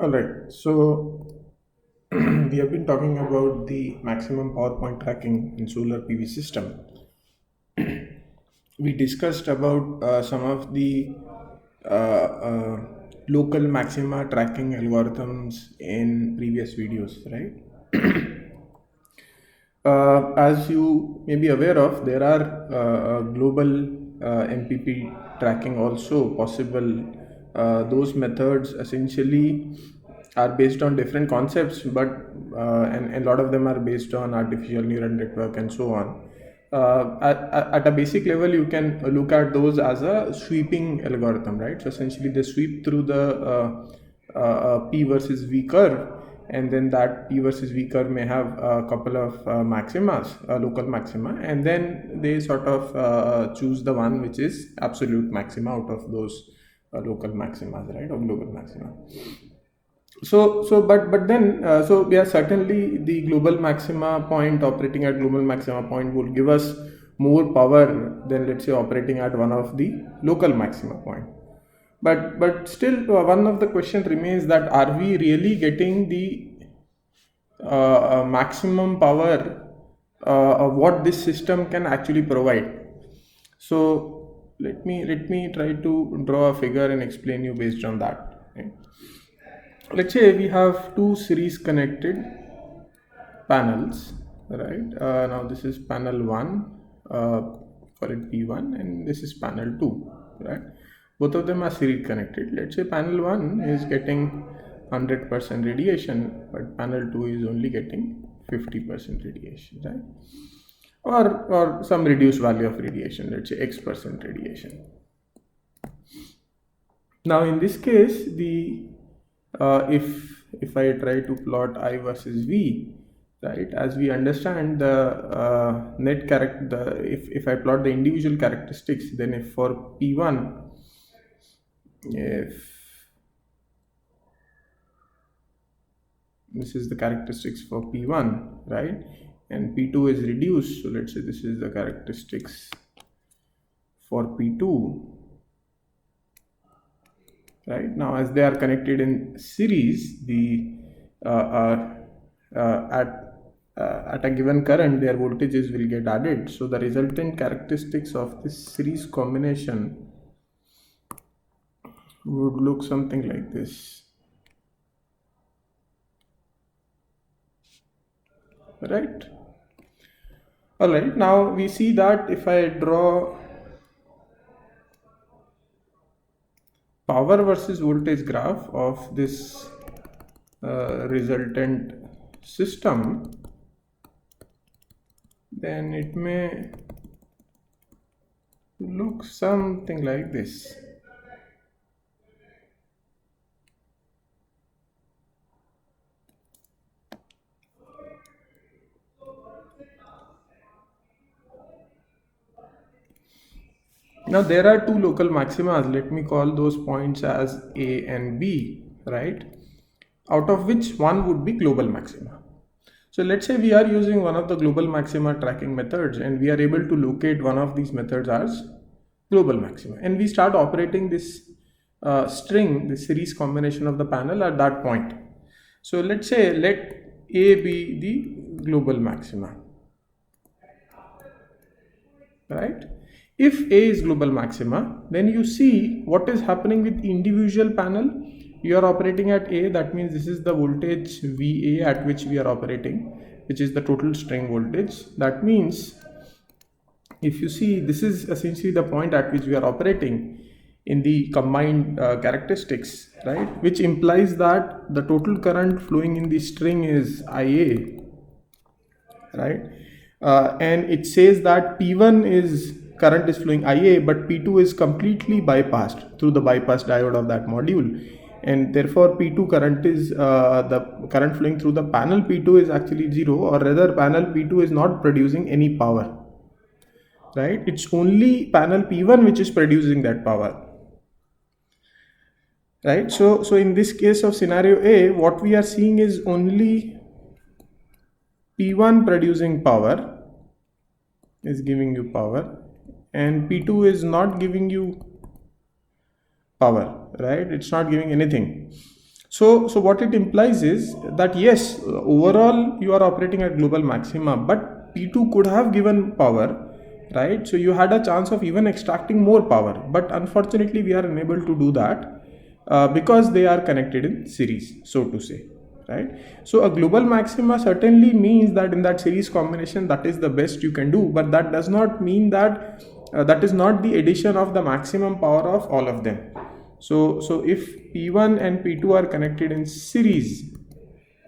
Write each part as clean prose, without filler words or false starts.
All right. So we have been talking about the maximum power point tracking in solar PV system. We discussed about some of the uh, local maxima tracking algorithms in previous videos, right? As you may be aware of, there are global MPP tracking also possible. Those methods essentially are based on different concepts, but and a lot of them are based on artificial neural network and so on. At a basic level, you can look at those as a sweeping algorithm, right? So essentially, they sweep through the P versus V curve, and then that P versus V curve may have a couple of maximas, local maxima, and then they sort of choose the one which is absolute maxima out of those local maximas, right, or global maxima. But then so yeah, certainly the global maxima point, operating at global maxima point, would give us more power than, let's say, operating at one of the local maxima point. But still, one of the question remains, that are we really getting the maximum power of what this system can actually provide? So let me try to draw a figure and explain you based on that, right? Let's say we have two series connected panels, right? Now this is panel 1, call it P1, and this is panel 2, right? Both of them are series connected. Let's say panel 1 is getting 100% radiation, but panel 2 is only getting 50% radiation, right? Or some reduced value of radiation, let's say X% radiation. Now in this case, the if I try to plot I versus V, right? As we understand the net character, if I plot the individual characteristics, then if for P1, if this is the characteristics for P1, right, and P2 is reduced, so let's say this is the characteristics for P2. Right now, as they are connected in series, the at a given current, their voltages will get added. So the resultant characteristics of this series combination would look something like this, right? All right. Now we see that if I draw power versus voltage graph of this resultant system, then it may look something like this. Now there are two local maximas. Let me call those points as A and B, right? Out of which one would be global maxima. So let's say we are using one of the global maxima tracking methods, and we are able to locate one of these methods as global maxima, and we start operating this string, this series combination of the panel at that point. So let's say let A be the global maxima, right? If A is global maxima, then you see what is happening with individual panel. You are operating at A, that means this is the voltage VA at which we are operating, which is the total string voltage. That means if you see, this is essentially the point at which we are operating in the combined characteristics, right? Which implies that the total current flowing in the string is IA, right? And it says that P1 is current is flowing IA, but P2 is completely bypassed through the bypass diode of that module, and therefore P2 current is the current flowing through the panel P2 is actually zero, or rather panel P2 is not producing any power, right? It's only panel P1 which is producing that power, right? So in this case of scenario A, what we are seeing is only P1 producing power, is giving you power, and P2 is not giving you power, right? It's not giving anything. So what it implies is that yes, overall you are operating at global maxima, but P2 could have given power, right? So you had a chance of even extracting more power, but unfortunately we are unable to do that because they are connected in series, so to say, right? So a global maxima certainly means that in that series combination that is the best you can do, but that does not mean that that is not the addition of the maximum power of all of them. So if P1 and P2 are connected in series,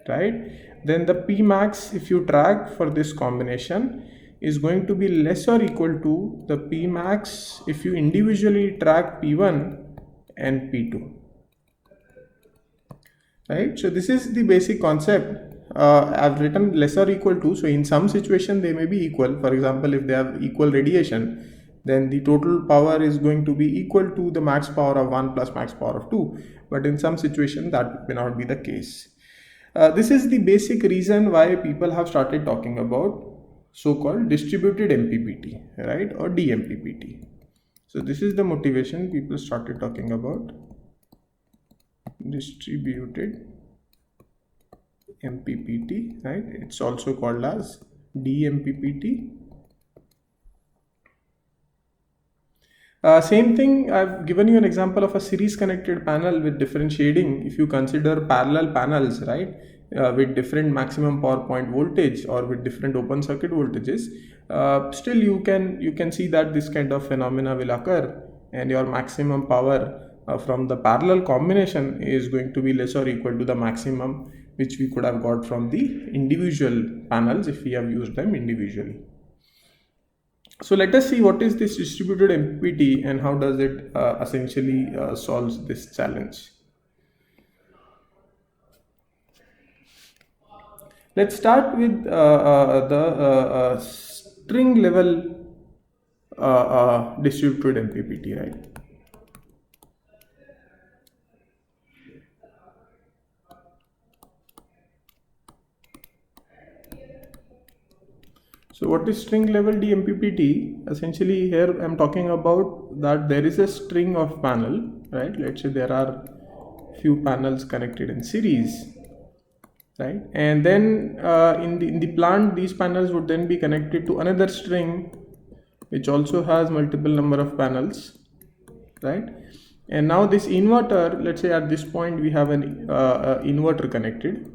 right, then the P max, if you track for this combination, is going to be less or equal to the P max if you individually track P1 and P2, right? So this is the basic concept. I've written less or equal to, so in some situation they may be equal. For example, if they have equal radiation, then the total power is going to be equal to the max power of 1 plus max power of 2, but in some situation that may not be the case. This is the basic reason why people have started talking about so-called distributed MPPT, right, or DMPPT. So this is the motivation people started talking about distributed MPPT, right? It's also called as DMPPT. Same thing, I've given you an example of a series connected panel with different shading. If you consider parallel panels, right, with different maximum power point voltage or with different open circuit voltages, still you can see that this kind of phenomena will occur, and your maximum power from the parallel combination is going to be less or equal to the maximum which we could have got from the individual panels if we have used them individually. So let us see what is this distributed MPPT and how does it essentially solves this challenge. Let's start with the string level distributed MPPT, right? So what is string level DMPPT? Essentially here I'm talking about that there is a string of panel, right? Let's say there are few panels connected in series, right? And then in the plant these panels would then be connected to another string which also has multiple number of panels, right? And now this inverter, let's say at this point we have an inverter connected,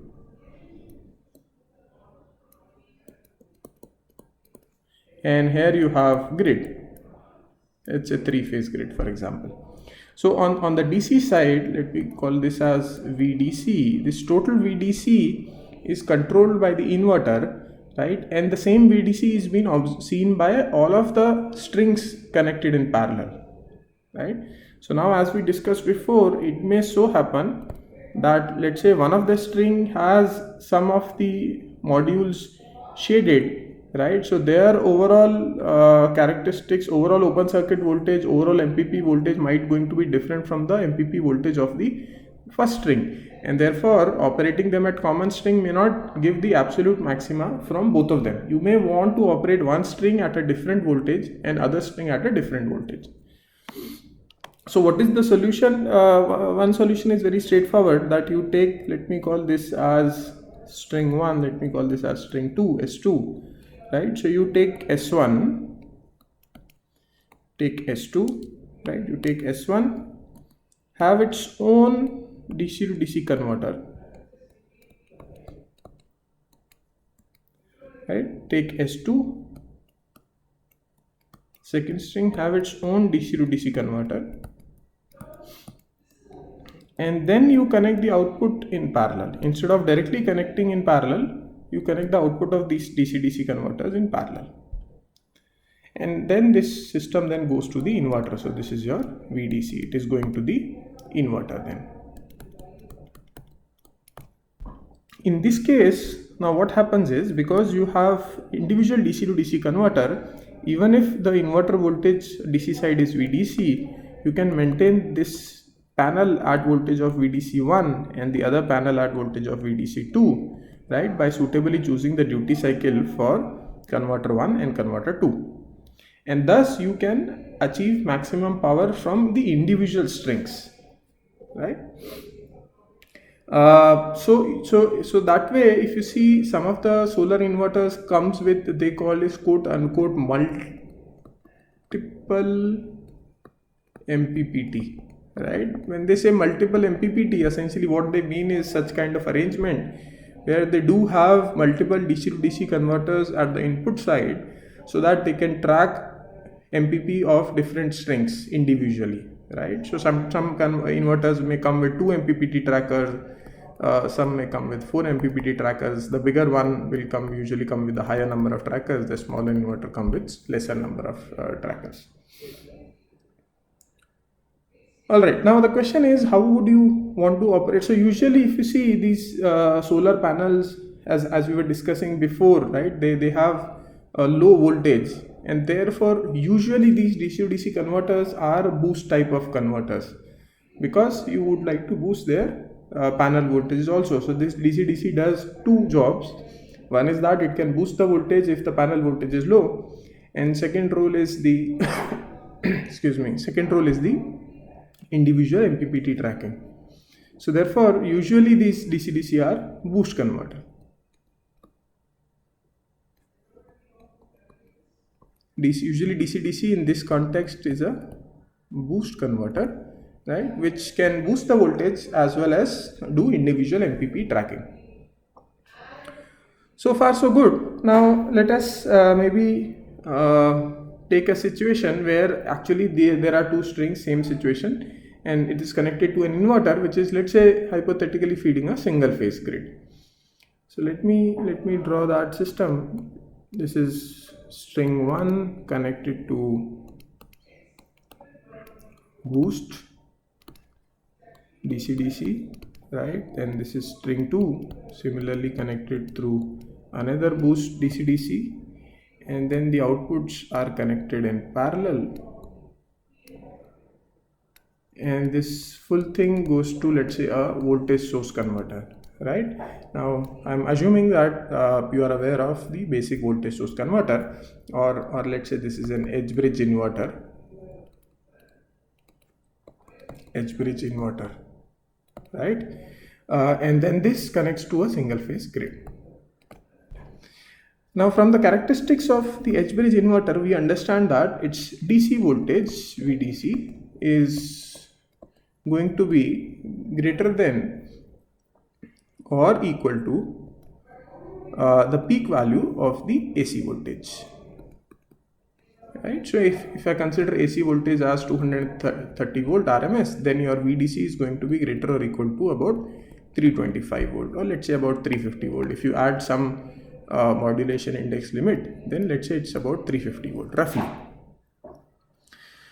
and here you have grid. It's a three-phase grid, for example. So on the DC side, let me call this as VDC. This total VDC is controlled by the inverter, right? And the same VDC is being seen by all of the strings connected in parallel, right? So now, as we discussed before, it may so happen that let's say one of the string has some of the modules shaded, right? So their overall characteristics, overall open circuit voltage, overall MPP voltage might going to be different from the MPP voltage of the first string, and therefore operating them at common string may not give the absolute maxima from both of them. You may want to operate one string at a different voltage and other string at a different voltage. So what is the solution? One solution is very straightforward, that you take, let me call this as string 1, let me call this as string 2, S2, right? So you take S1, take S2, right? You take S1, have its own DC to DC converter, right? Take S2, second string, have its own DC to DC converter, and then you connect the output in parallel. Instead of directly connecting in parallel, you connect the output of these DC-DC converters in parallel, and then this system then goes to the inverter. So this is your VDC, it is going to the inverter then. In this case, now what happens is, because you have individual DC to DC converter, even if the inverter voltage DC side is VDC, you can maintain this panel at voltage of VDC1 and the other panel at voltage of VDC2, right, by suitably choosing the duty cycle for converter 1 and converter 2, and thus you can achieve maximum power from the individual strings, right? So that way, if you see some of the solar inverters comes with, they call is quote unquote multiple MPPT, right? When they say multiple MPPT, essentially what they mean is such kind of arrangement where they do have multiple DC to DC converters at the input side, so that they can track MPP of different strings individually, right? So some inverters may come with 2 MPPT trackers, some may come with 4 MPPT trackers. The bigger one will usually come with a higher number of trackers. The smaller inverter comes with lesser number of trackers. All right, now the question is, how would you want to operate? So usually if you see these solar panels, as we were discussing before, right, they have a low voltage, and therefore usually these DC to DC converters are boost type of converters, because you would like to boost their panel voltages also. So this DC DC does two jobs. One is that it can boost the voltage if the panel voltage is low, and second role is the second role is the individual MPPT tracking. So therefore usually these DC DC are boost converter. Usually DC DC in this context is a boost converter, right, which can boost the voltage as well as do individual MPP tracking. So far so good. Now let us maybe take a situation where actually there are two strings, same situation, and it is connected to an inverter which is, let's say, hypothetically feeding a single phase grid. So let me draw that system. This is string 1 connected to boost DC DC, right? Then this is string 2 similarly connected through another boost DC DC, and then the outputs are connected in parallel, and this full thing goes to, let's say, a voltage source converter, right? Now I'm assuming that you are aware of the basic voltage source converter, or let's say this is an edge bridge inverter, right? And then this connects to a single phase grid. Now from the characteristics of the edge bridge inverter, we understand that its DC voltage VDC is going to be greater than or equal to the peak value of the AC voltage, right? So if I consider AC voltage as 230 volt RMS, then your VDC is going to be greater or equal to about 325 volt, or let's say about 350 volt. If you add some modulation index limit, then let's say it's about 350 volt roughly.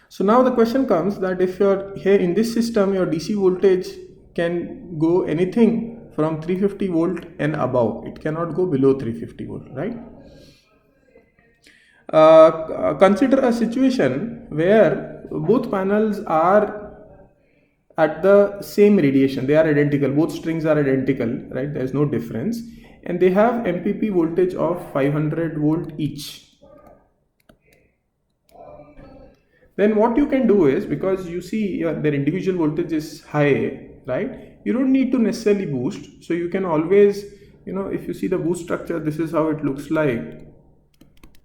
So now the question comes that if you're here in this system, your DC voltage can go anything from 350 volt and above. It cannot go below 350 volt, right? Consider a situation where both panels are at the same radiation. They are identical. Both strings are identical, right? There is no difference, and they have MPP voltage of 500 volt each. Then what you can do is, because you see their individual voltage is high, right? You don't need to necessarily boost. So you can always, if you see the boost structure, this is how it looks like,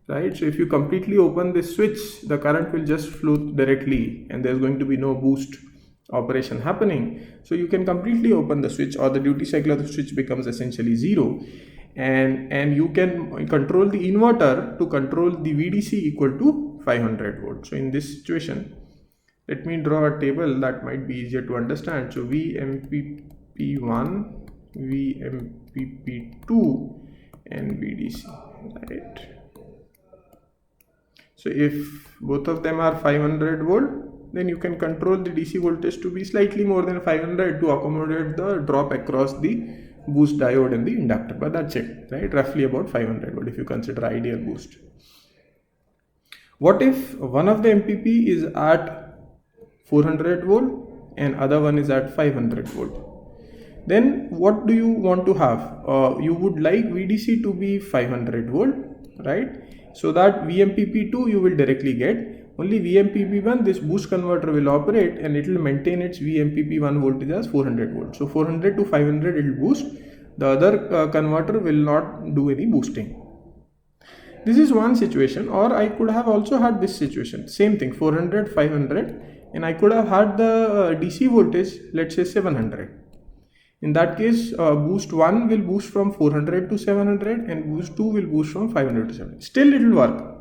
right? So if you completely open this switch, the current will just flow directly and there's going to be no boost operation happening. So you can completely open the switch, or the duty cycle of the switch becomes essentially 0, and you can control the inverter to control the VDC equal to 500 volts. So in this situation, let me draw a table that might be easier to understand. So VMPP1, VMPP2 and VDC, right? So if both of them are 500 volt, then you can control the DC voltage to be slightly more than 500 to accommodate the drop across the boost diode and the inductor, but that's it, right? Roughly about 500 volt if you consider ideal boost. What if one of the MPP is at 400 volt and other one is at 500 volt? Then what do you want to have? You would like VDC to be 500 volt, right? So that VMPP2 you will directly get, only VMPP1, this boost converter will operate and it will maintain its VMPP1 voltage as 400 volts. So 400 to 500 it will boost. The other converter will not do any boosting. This is one situation, or I could have also had this situation, same thing, 400, 500, and I could have had the DC voltage, let's say 700. In that case, boost 1 will boost from 400 to 700 and boost 2 will boost from 500 to 700. Still it will work.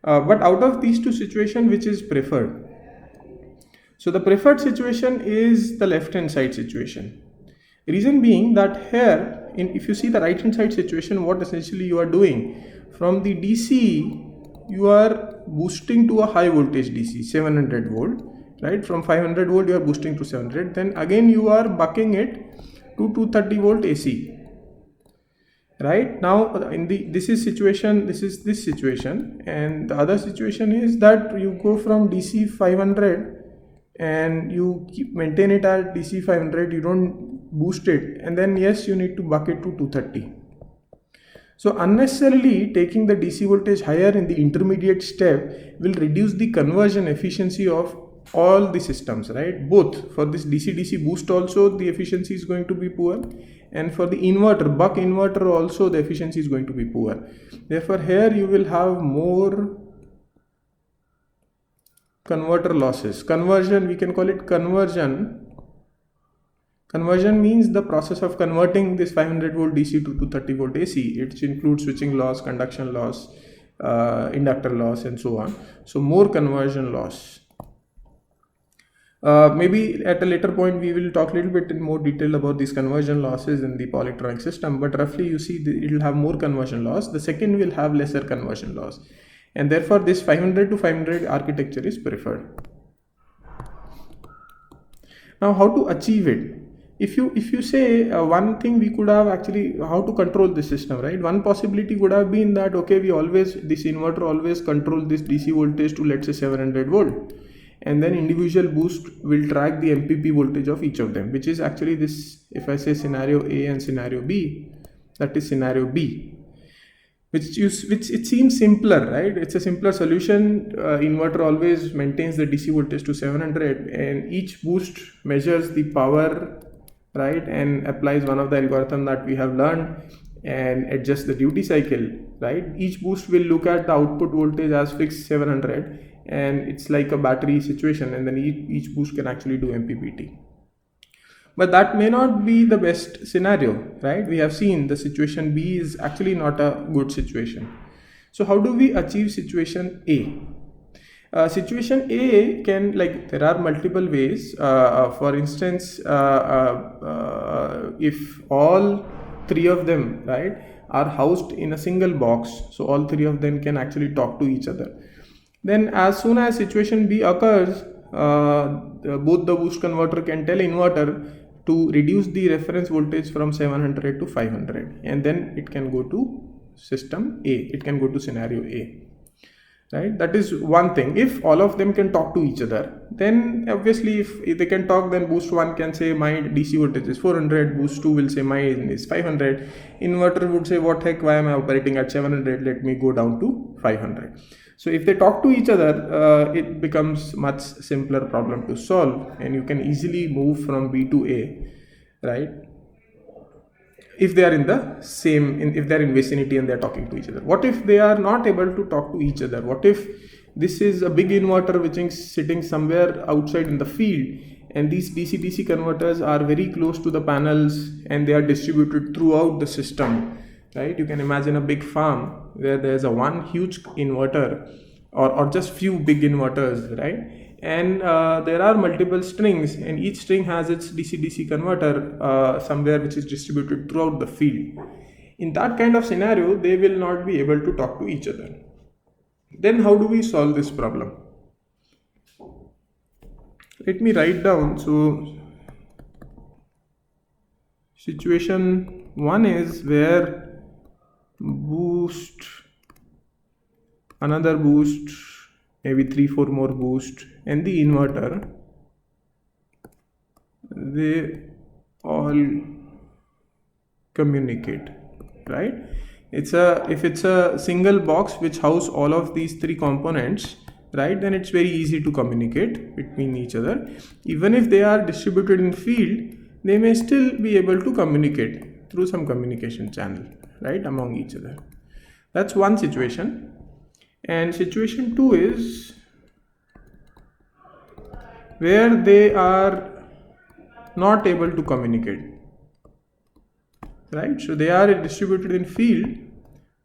But out of these two situations, which is preferred? So the preferred situation is the left hand side situation. Reason being that here, if you see the right hand side situation, what essentially you are doing, from the DC, you are boosting to a high voltage DC, 700 volt, right? From 500 volt, you are boosting to 700. Then again, you are bucking it to 230 volt AC. Right now, this is this situation, and the other situation is that you go from DC 500 and you maintain it at DC 500. You don't boost it, and then yes, you need to buck it to 230. So unnecessarily taking the DC voltage higher in the intermediate step will reduce the conversion efficiency of all the systems, right? Both for this DC-DC boost also the efficiency is going to be poor, and for the inverter, buck inverter also the efficiency is going to be poor. Therefore here you will have more converter losses. Conversion, we can call it conversion. Conversion means the process of converting this 500 volt DC to 230 volt AC. It includes switching loss, conduction loss, inductor loss, and so on. So more conversion loss. Maybe at a later point we will talk a little bit in more detail about these conversion losses in the power electronic system, but roughly you see it will have more conversion loss. The second will have lesser conversion loss, and therefore this 500 to 500 architecture is preferred. Now how to achieve it? If you say one thing, we could have actually how to control this system, right? One possibility would have been that okay, this inverter always control this DC voltage to, let's say, 700 volt, and then individual boost will track the MPP voltage of each of them, which is actually this, if I say scenario A and scenario B, that is scenario B, which it seems simpler, right? It's a simpler solution. Inverter always maintains the DC voltage to 700 and each boost measures the power, right, and applies one of the algorithm that we have learned and adjusts the duty cycle, right? Each boost will look at the output voltage as fixed 700, and it's like a battery situation, and then each boost can actually do MPPT. But that may not be the best scenario, right? We have seen the situation B is actually not a good situation. So how do we achieve situation A? Situation A can, like, there are multiple ways. For instance, if all three of them, right, are housed in a single box, so all three of them can actually talk to each other, then as soon as situation B occurs, both the boost converter can tell inverter to reduce the reference voltage from 700 to 500, and then it can go to system A, it can go to scenario A, right? That is one thing. If all of them can talk to each other, then obviously if they can talk, then boost 1 can say my DC voltage is 400, boost 2 will say mine is 500, inverter would say what heck, why am I operating at 700, let me go down to 500. So if they talk to each other, it becomes much simpler problem to solve, and you can easily move from B to A, right? If they are in the same, if they are in vicinity and they are talking to each other. What if they are not able to talk to each other? What if this is a big inverter which is sitting somewhere outside in the field, and these DC-DC converters are very close to the panels and they are distributed throughout the system, right? You can imagine a big farm where there's a one huge inverter or just few big inverters, right? And there are multiple strings, and each string has its DC-DC converter somewhere which is distributed throughout the field. In that kind of scenario, they will not be able to talk to each other. Then how do we solve this problem? Let me write down. So situation 1 is where boost, another boost, maybe 3-4 more boost, and the inverter, they all communicate, right? If it's a single box which house all of these three components, right, then it's very easy to communicate between each other. Even if they are distributed in field, they may still be able to communicate through some communication channel, right, among each other. That's one situation. And situation 2 is where they are not able to communicate, right? So they are distributed in field,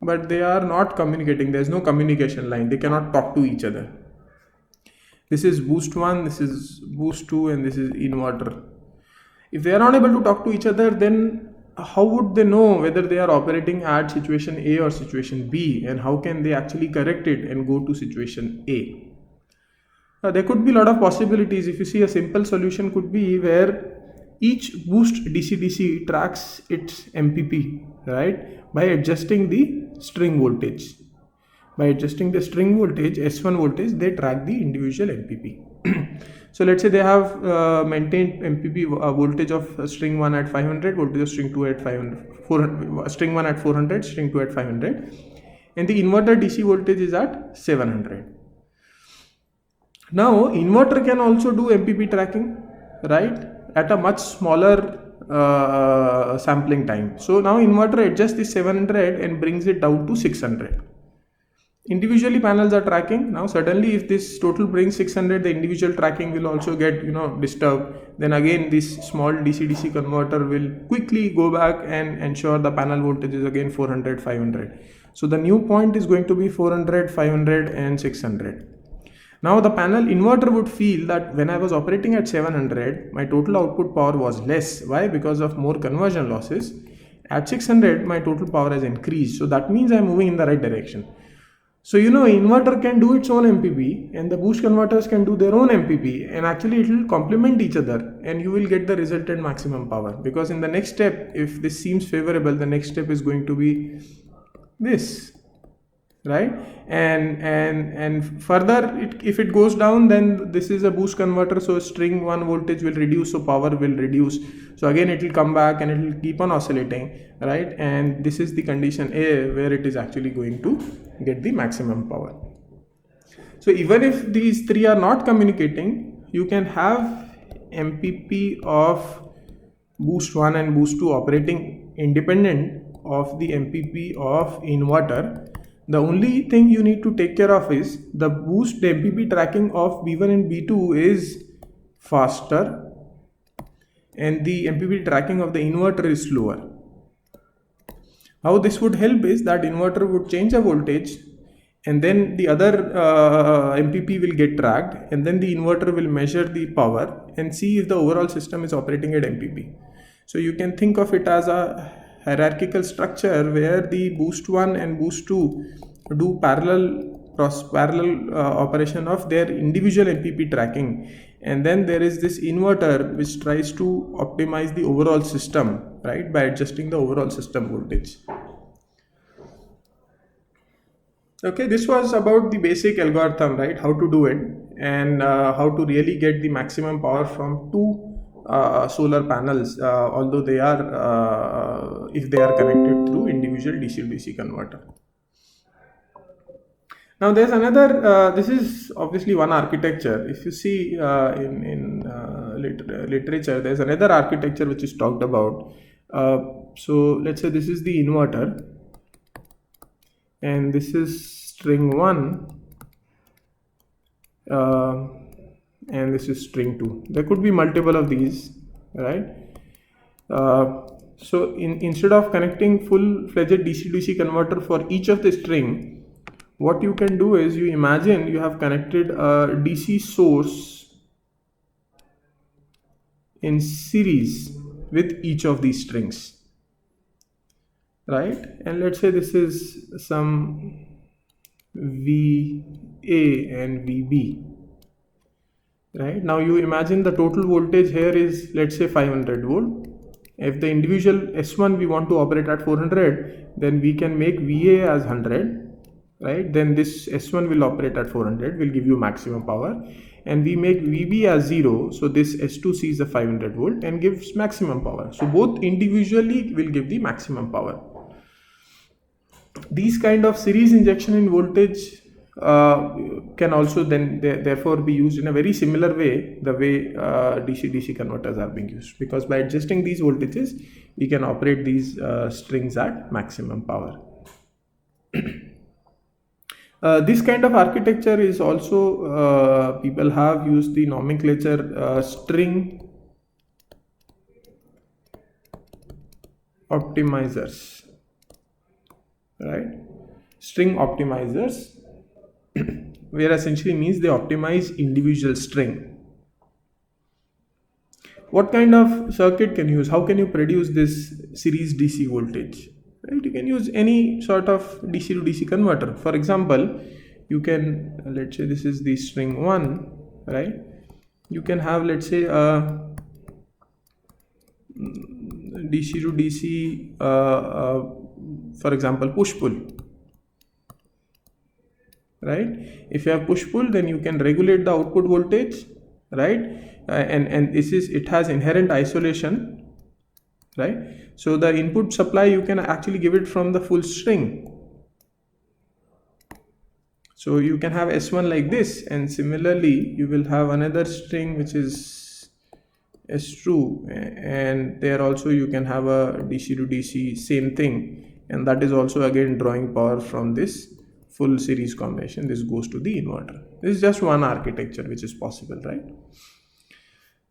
but they are not communicating. There's no communication line. They cannot talk to each other. This is boost 1, this is boost 2, and this is inverter. If they are not able to talk to each other, then how would they know whether they are operating at situation A or situation B, and how can they actually correct it and go to situation A? There could be a lot of possibilities. If you see, a simple solution could be where each boost DC-DC tracks its MPP, right, by adjusting the string voltage. By adjusting the string voltage, S1 voltage, they track the individual MPP. So let's say they have maintained MPP voltage of string 1 at 500, voltage of string 2 at 500, string 1 at 400, string 2 at 500, and the inverter DC voltage is at 700. Now inverter can also do MPP tracking, right, at a much smaller sampling time. So now inverter adjusts the 700 and brings it down to 600. Individually panels are tracking. Now suddenly if this total brings 600, the individual tracking will also get disturbed. Then again this small DC-DC converter will quickly go back and ensure the panel voltage is again 400, 500. So the new point is going to be 400, 500 and 600. Now the panel inverter would feel that when I was operating at 700, my total output power was less. Why? Because of more conversion losses. At 600, my total power has increased. So that means I'm moving in the right direction. So inverter can do its own MPP and the boost converters can do their own MPP, and actually it will complement each other and you will get the resultant maximum power. Because in the next step, if this seems favorable, the next step is going to be this, right? And further, if it goes down, then this is a boost converter, so string 1 voltage will reduce, so power will reduce. So again it will come back and it will keep on oscillating, right? And this is the condition A, where it is actually going to get the maximum power. So even if these three are not communicating, you can have MPP of boost 1 and boost 2 operating independent of the MPP of inverter. The only thing you need to take care of is the boost MPP tracking of B1 and B2 is faster and the MPP tracking of the inverter is slower. How this would help is that inverter would change a voltage and then the other MPP will get tracked, and then the inverter will measure the power and see if the overall system is operating at MPP. So you can think of it as a hierarchical structure where the boost 1 and boost 2 do parallel operation of their individual MPP tracking, and then there is this inverter which tries to optimize the overall system, right, by adjusting the overall system voltage. Okay, this was about the basic algorithm, right, how to do it and how to really get the maximum power from two solar panels, although they are if they are connected through individual DC-DC converter. Now there's another, this is obviously one architecture. If you see in literature, there's another architecture which is talked about. So let's say this is the inverter and this is string 1 and this is string 2. There could be multiple of these, right? So instead of connecting full-fledged DC-DC converter for each of the string, what you can do is you imagine you have connected a DC source in series with each of these strings, right? And let's say this is some VA and VB. Right, now you imagine the total voltage here is, let's say, 500 volt. If the individual S1 we want to operate at 400, then we can make VA as 100, right? Then this S1 will operate at 400, will give you maximum power, and we make VB as 0, so this S2 sees a 500 volt and gives maximum power. So both individually will give the maximum power. These kind of series injection in voltage can also then therefore be used in a very similar way, the way DC-DC converters are being used, because by adjusting these voltages we can operate these strings at maximum power. This kind of architecture is also people have used the nomenclature string optimizers, right? String optimizers, where essentially means they optimize individual string. What kind of circuit can you use? How can you produce this series DC voltage? Right? You can use any sort of DC to DC converter. For example, you can, let's say this is the string 1, right? You can have, let's say, a DC to DC, for example, push-pull, right? If you have push-pull, then you can regulate the output voltage, right? And it has inherent isolation, right? So the input supply, you can actually give it from the full string. So you can have S1 like this, and similarly you will have another string which is S2, and there also you can have a DC to DC, same thing, and that is also again drawing power from this full series combination. This goes to the inverter. This is just one architecture which is possible, right?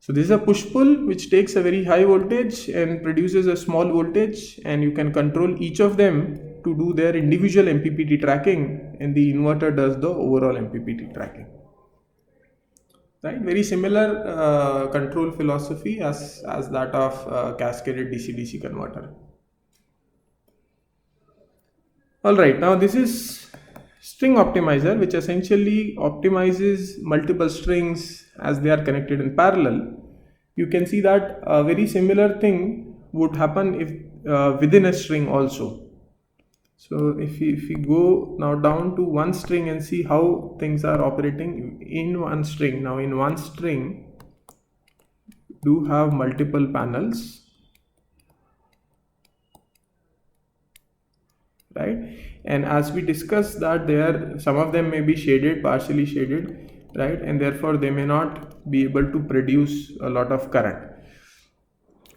So this is a push-pull which takes a very high voltage and produces a small voltage, and you can control each of them to do their individual MPPT tracking, and the inverter does the overall MPPT tracking. Right? Very similar control philosophy as that of cascaded DC-DC converter. Alright, now this is string optimizer, which essentially optimizes multiple strings as they are connected in parallel. You can see that a very similar thing would happen if within a string also. So if we go now down to one string and see how things are operating in one string. Now in one string do have multiple panels, right? And as we discussed that some of them may be shaded, partially shaded, right? And therefore they may not be able to produce a lot of current.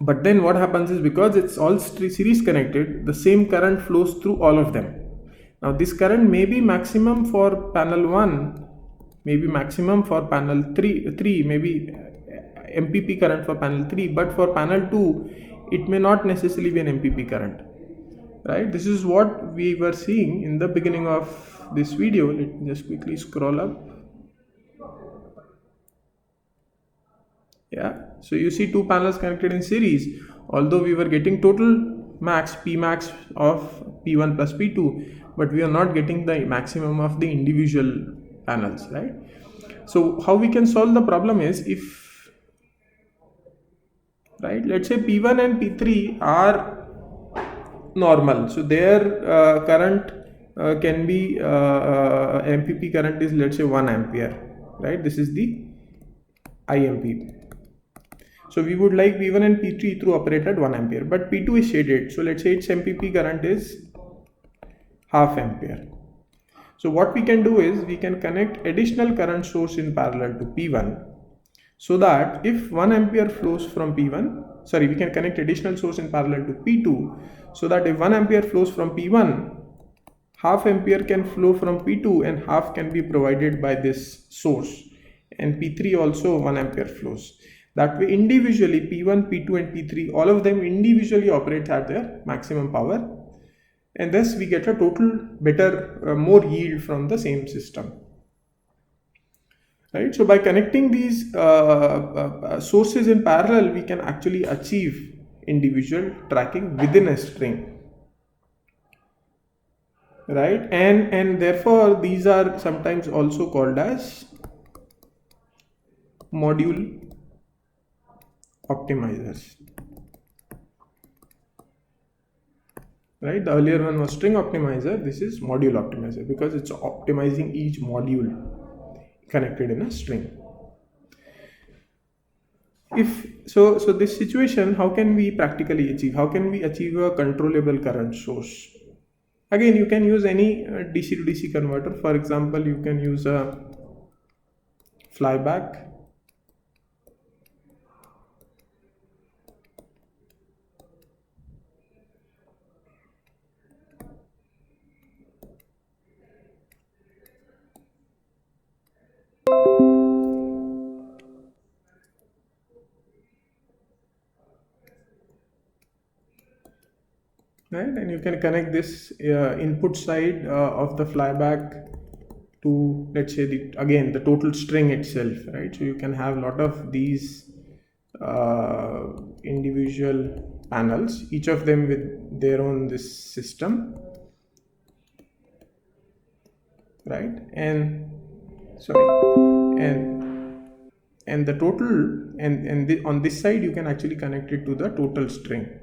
But then what happens is, because it's all series connected, the same current flows through all of them. Now this current may be maximum for panel 1, maybe maximum for panel 3, maybe MPP current for panel 3, but for panel 2 it may not necessarily be an MPP current, right? This is what we were seeing in the beginning of this video. Let me just quickly scroll up. Yeah, so you see two panels connected in series. Although we were getting total max P max of P1 plus P2, but we are not getting the maximum of the individual panels, right? So how we can solve the problem is, if, right, let's say P1 and P3 are normal, so their current can be MPP current is, let's say, 1 ampere, right? This is the IMP. So we would like P1 and P3 to operate at 1 ampere, but P2 is shaded. So let's say its MPP current is half ampere. So what we can do is, we can connect additional current source in parallel to P1, so that if 1 ampere flows from P1, we can connect additional source in parallel to P2, so that if 1 ampere flows from P1, half ampere can flow from P2 and half can be provided by this source, and P3 also 1 ampere flows. That way individually P1, P2 and P3, all of them individually operate at their maximum power, and thus we get a total better, more yield from the same system. Right? So by connecting these sources in parallel, we can actually achieve individual tracking within a string. Right? And therefore these are sometimes also called as module optimizers. Right? The earlier one was string optimizer. This is module optimizer, because it's optimizing each module connected in a string. So this situation, how can we practically achieve? How can we achieve a controllable current source? Again, you can use any DC to DC converter. For example, you can use a flyback. Right, and you can connect this input side of the flyback to, let's say, the total string itself, right? So you can have a lot of these individual panels, each of them with their own this system, right? And the total, on this side you can actually connect it to the total string.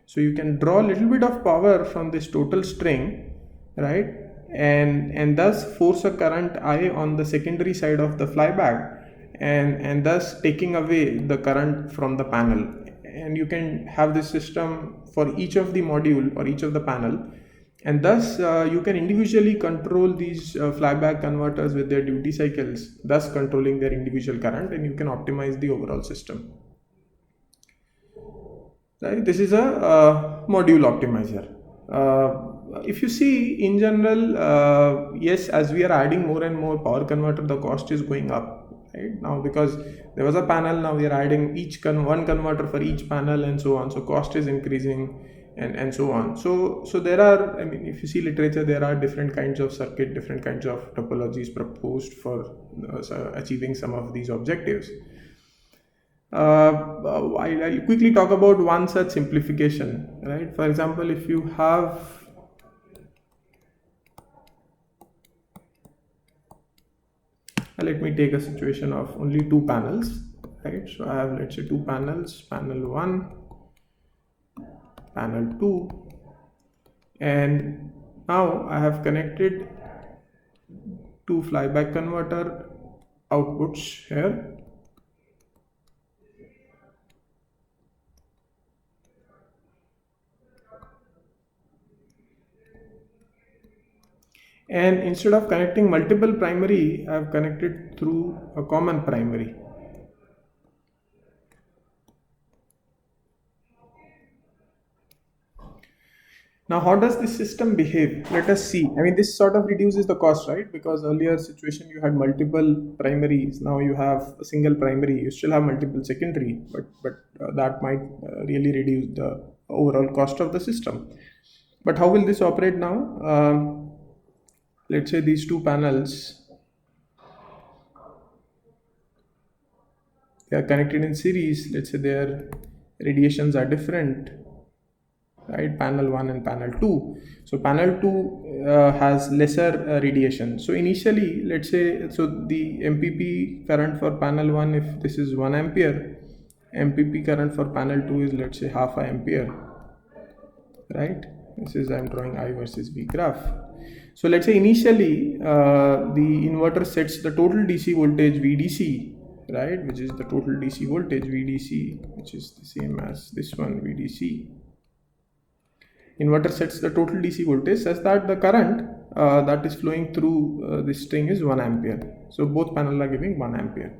So you can draw a little bit of power from this total string, right? And thus force a current I on the secondary side of the flyback, and thus taking away the current from the panel. And you can have this system for each of the module or each of the panel, and thus you can individually control these flyback converters with their duty cycles, thus controlling their individual current, and you can optimize the overall system. Right, this is a module optimizer. If you see in general, yes, as we are adding more and more power converter, the cost is going up, right? Now, because there was a panel, now we are adding one converter for each panel and so on. So cost is increasing and so on. So there are, I mean, if you see literature, there are different kinds of circuit, different kinds of topologies proposed for achieving some of these objectives. I'll quickly talk about one such simplification, right? For example, if you have let me take a situation of only two panels, right? So I have, let's say, two panels, panel 1, panel 2, and now I have connected two flyback converter outputs here. And instead of connecting multiple primary, I have connected through a common primary. Now, how does this system behave? Let us see. I mean, this sort of reduces the cost, right? Because earlier situation you had multiple primaries. Now you have a single primary. You still have multiple secondary, but that might really reduce the overall cost of the system. But how will this operate now? Let's say these two panels, they are connected in series. Let's say their radiations are different, right? Panel 1 and panel 2. So panel 2 has lesser radiation. So initially, let's say, so the MPP current for panel 1, if this is 1 ampere, MPP current for panel 2 is, let's say, half a ampere, right? This is, I'm drawing I versus V graph. So let's say initially the inverter sets the total DC voltage VDC, right, which is the total DC voltage VDC, which is the same as this one, VDC. Inverter sets the total DC voltage such that the current that is flowing through this string is 1 ampere. So both panels are giving 1 ampere.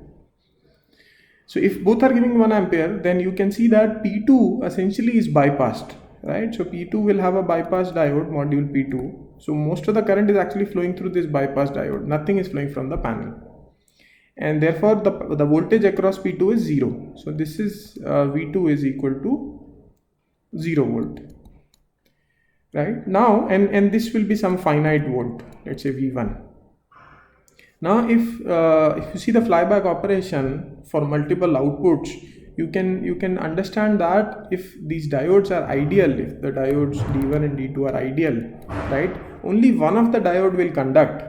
So if both are giving 1 ampere, then you can see that P2 essentially is bypassed, right? So P2 will have a bypass diode, module P2. So most of the current is actually flowing through this bypass diode. Nothing is flowing from the panel. And therefore the voltage across P2 is 0. So this is V2 is equal to 0 volt. Right? Now, and this will be some finite volt, let's say V1. Now if you see the flyback operation for multiple outputs, you can understand that if these diodes are ideal, if the diodes D1 and D2 are ideal, right, only one of the diode will conduct,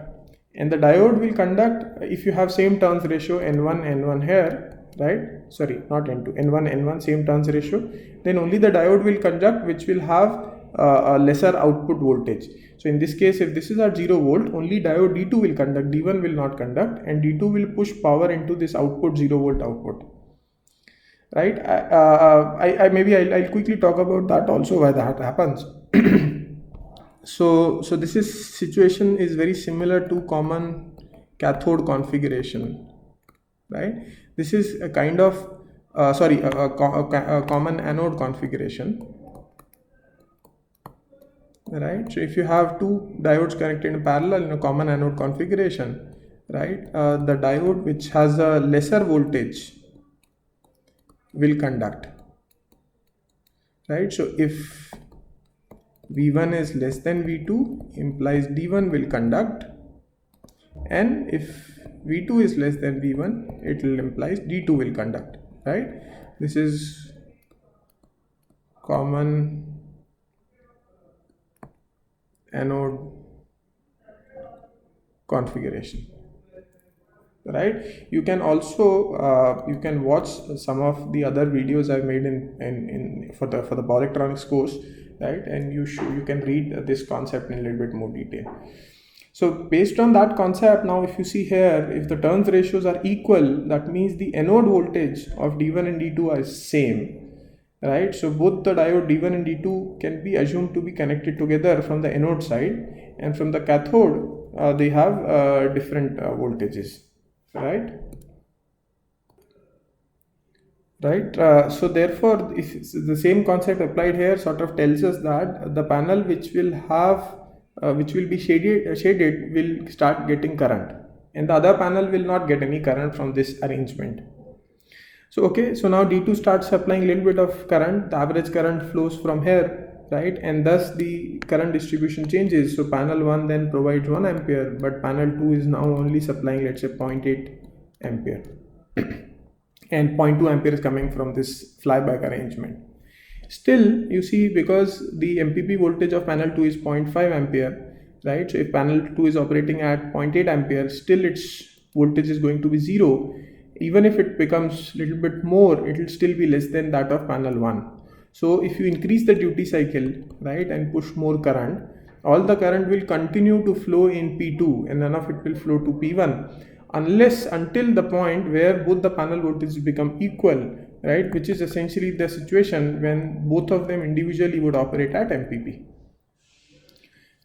and the diode will conduct if you have same turns ratio N1 N1 here, right, sorry, not N2, N1 N1 same turns ratio, then only the diode will conduct which will have a lesser output voltage. So in this case, if this is at 0 volt, only diode D2 will conduct, D1 will not conduct, and D2 will push power into this output 0 volt output. Right? I'll quickly talk about that also, why that happens. So this is situation is very similar to common cathode configuration, right? This is a kind of a common anode configuration, right? So if you have two diodes connected in parallel in a common anode configuration, right, the diode which has a lesser voltage will conduct, right? So if V1 is less than V2 implies D1 will conduct, and if V2 is less than V1 it will implies D2 will conduct, right? This is common anode configuration, right? You can also you can watch some of the other videos I've made in for the power electronics course, right? And you can read this concept in a little bit more detail. So based on that concept, now if you see here, if the turns ratios are equal, that means the anode voltage of D1 and D2 are same, right? So both the diode D1 and D2 can be assumed to be connected together from the anode side, and from the cathode they have different voltages, right? So therefore, if the same concept applied here sort of tells us that the panel which will have which will be shaded will start getting current, and the other panel will not get any current from this arrangement. So okay, so now D2 starts supplying a little bit of current, the average current flows from here, right? And thus the current distribution changes. So panel 1 then provides 1 ampere, but panel 2 is now only supplying, let's say, 0.8 ampere. And 0.2 ampere is coming from this flyback arrangement. Still, you see, because the MPP voltage of panel 2 is 0.5 ampere, right? So if panel 2 is operating at 0.8 ampere, still its voltage is going to be 0. Even if it becomes a little bit more, it will still be less than that of panel 1. So if you increase the duty cycle, right, and push more current, all the current will continue to flow in P2 and none of it will flow to P1, until the point where both the panel voltages become equal, right, which is essentially the situation when both of them individually would operate at MPP,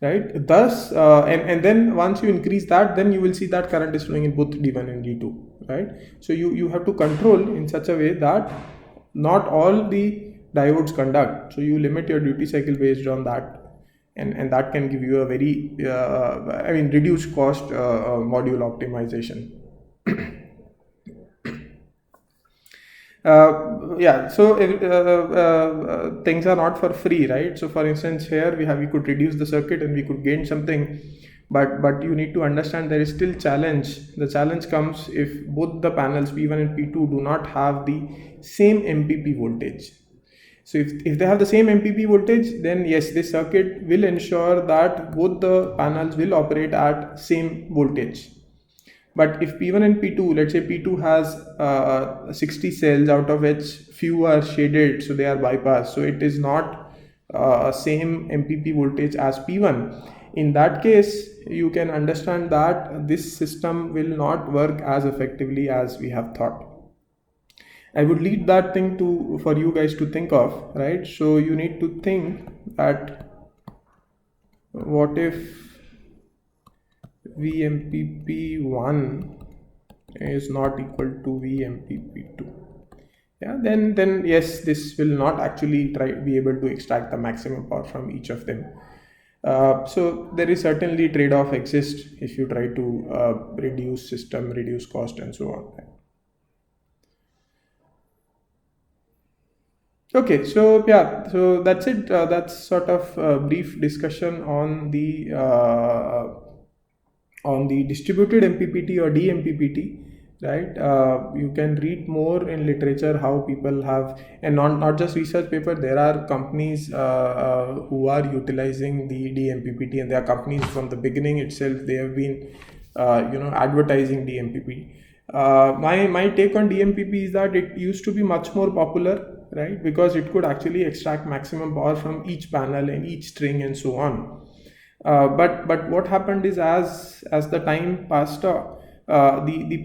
right? Thus and then once you increase that, then you will see that current is flowing in both D1 and D2, right? So you have to control in such a way that not all the diodes conduct, so you limit your duty cycle based on that, and that can give you a very reduced cost module optimization. Things are not for free, right? So for instance, here we could reduce the circuit and we could gain something, but you need to understand there is still challenge. The challenge comes if both the panels P1 and P2 do not have the same MPP voltage. So if they have the same MPP voltage, then yes, this circuit will ensure that both the panels will operate at same voltage. But if P1 and P2, let's say P2 has 60 cells, out of which few are shaded, so they are bypassed, so it is not same MPP voltage as P1. In that case, you can understand that this system will not work as effectively as we have thought. I would leave that thing for you guys to think of, right? So you need to think that what if VMPP1 is not equal to VMPP2? Yeah, then yes, this will not actually be able to extract the maximum power from each of them. So there is certainly trade-off exists if you try to reduce system, reduce cost, and so on. Okay, so yeah, so that's it. That's sort of a brief discussion on the distributed MPPT or DMPPT, right? You can read more in literature how people have, and not just research paper. There are companies who are utilizing the DMPPT, and there are companies from the beginning itself. They have been, advertising DMPPT. My take on DMPP is that it used to be much more popular, right? Because it could actually extract maximum power from each panel and each string and so on. But what happened is as the time passed, the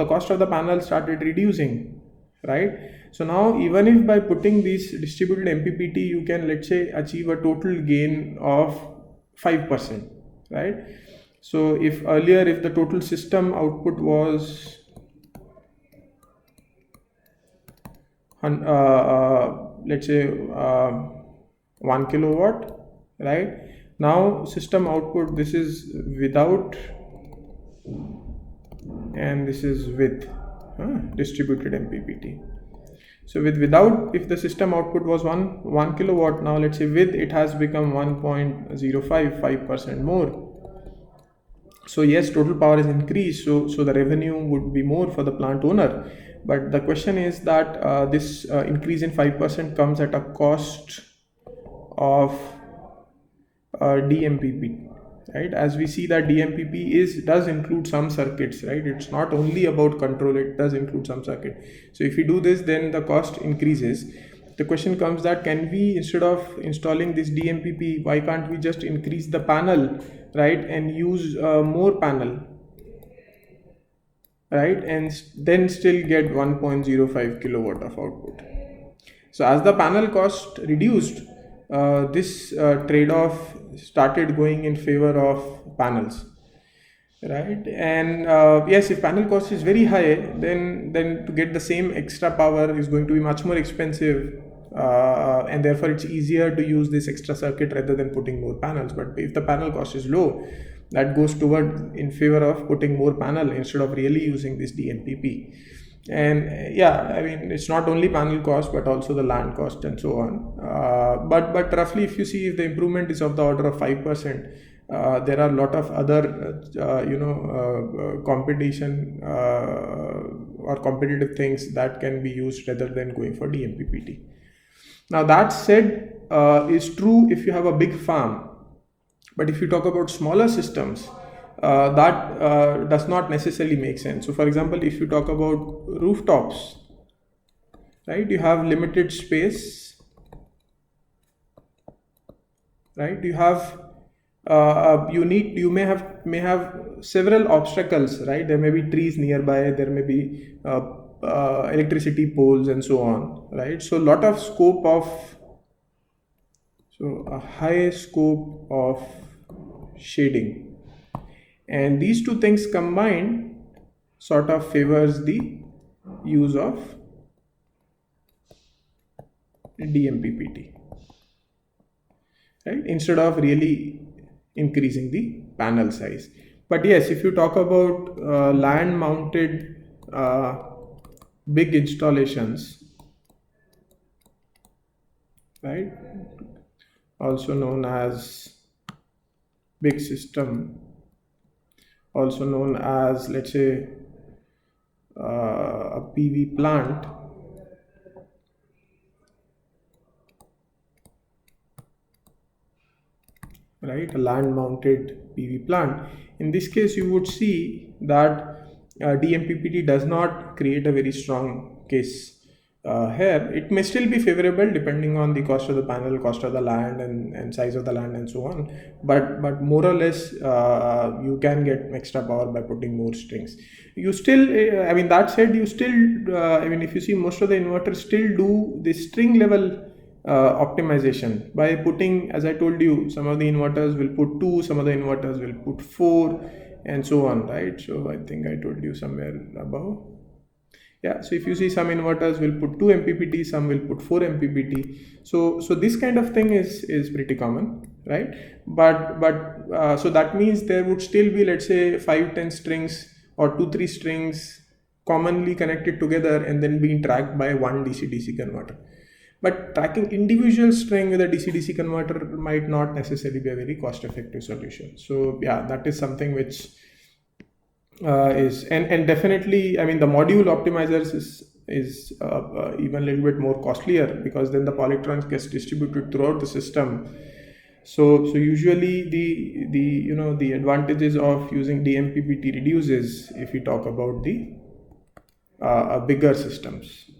cost of the panel started reducing, right? So now even if by putting these distributed MPPT you can, let's say, achieve a total gain of 5%, right? So if earlier, if the total system output was let's say 1 kilowatt, right? Now system output, this is without and this is with distributed MPPT. So without, if the system output was 1 kilowatt, now let's say with, it has become 1.055% more. So yes, total power is increased, so the revenue would be more for the plant owner. But the question is that this increase in 5% comes at a cost of DMPP, right? As we see that DMPP does include some circuits, right? It's not only about control, it does include some circuit. So if we do this, then the cost increases. The question comes that, can we, instead of installing this DMPP, why can't we just increase the panel, right, and use more panel, right, and then still get 1.05 kilowatt of output. So as the panel cost reduced, this trade-off started going in favor of panels, right? And yes, if panel cost is very high, then to get the same extra power is going to be much more expensive, and therefore it's easier to use this extra circuit rather than putting more panels. But if the panel cost is low, that goes toward in favor of putting more panel instead of really using this DMPP. And yeah, I mean, it's not only panel cost but also the land cost and so on. But roughly, if you see, if the improvement is of the order of 5%, there are a lot of other competition or competitive things that can be used rather than going for DMPPT. Now that said, is true if you have a big farm, but if you talk about smaller systems, that does not necessarily make sense. So for example, if you talk about rooftops, right, you have limited space, right? You have you may have several obstacles, right? There may be trees nearby, there may be electricity poles and so on, right? So a high scope of shading, and these two things combined sort of favors the use of DMPPT, right, instead of really increasing the panel size. But yes, if you talk about land mounted big installations, right, also known as big system, also known as, let's say, a PV plant, right, a land mounted PV plant. In this case, you would see that DMPPT does not create a very strong case. Here it may still be favorable depending on the cost of the panel, cost of the land, and size of the land and so on, but more or less you can get extra power by putting more strings. You still I mean, that said, you still I mean, if you see, most of the inverters still do the string level optimization by putting, as I told you, some of the inverters will put 2, some of the inverters will put 4, and so on, right? So I think I told you somewhere above. Yeah, so if you see, some inverters will put 2 MPPT, some will put 4 MPPT. So this kind of thing is pretty common, right? But so that means there would still be, let's say, 5-10 strings or 2-3 strings commonly connected together and then being tracked by one DC-DC converter. But tracking individual string with a DC-DC converter might not necessarily be a very cost-effective solution. So yeah, that is something which is and definitely, I mean, the module optimizers is even a little bit more costlier, because then the polytrons gets distributed throughout the system. So usually the advantages of using DMPPT reduces if we talk about the bigger systems.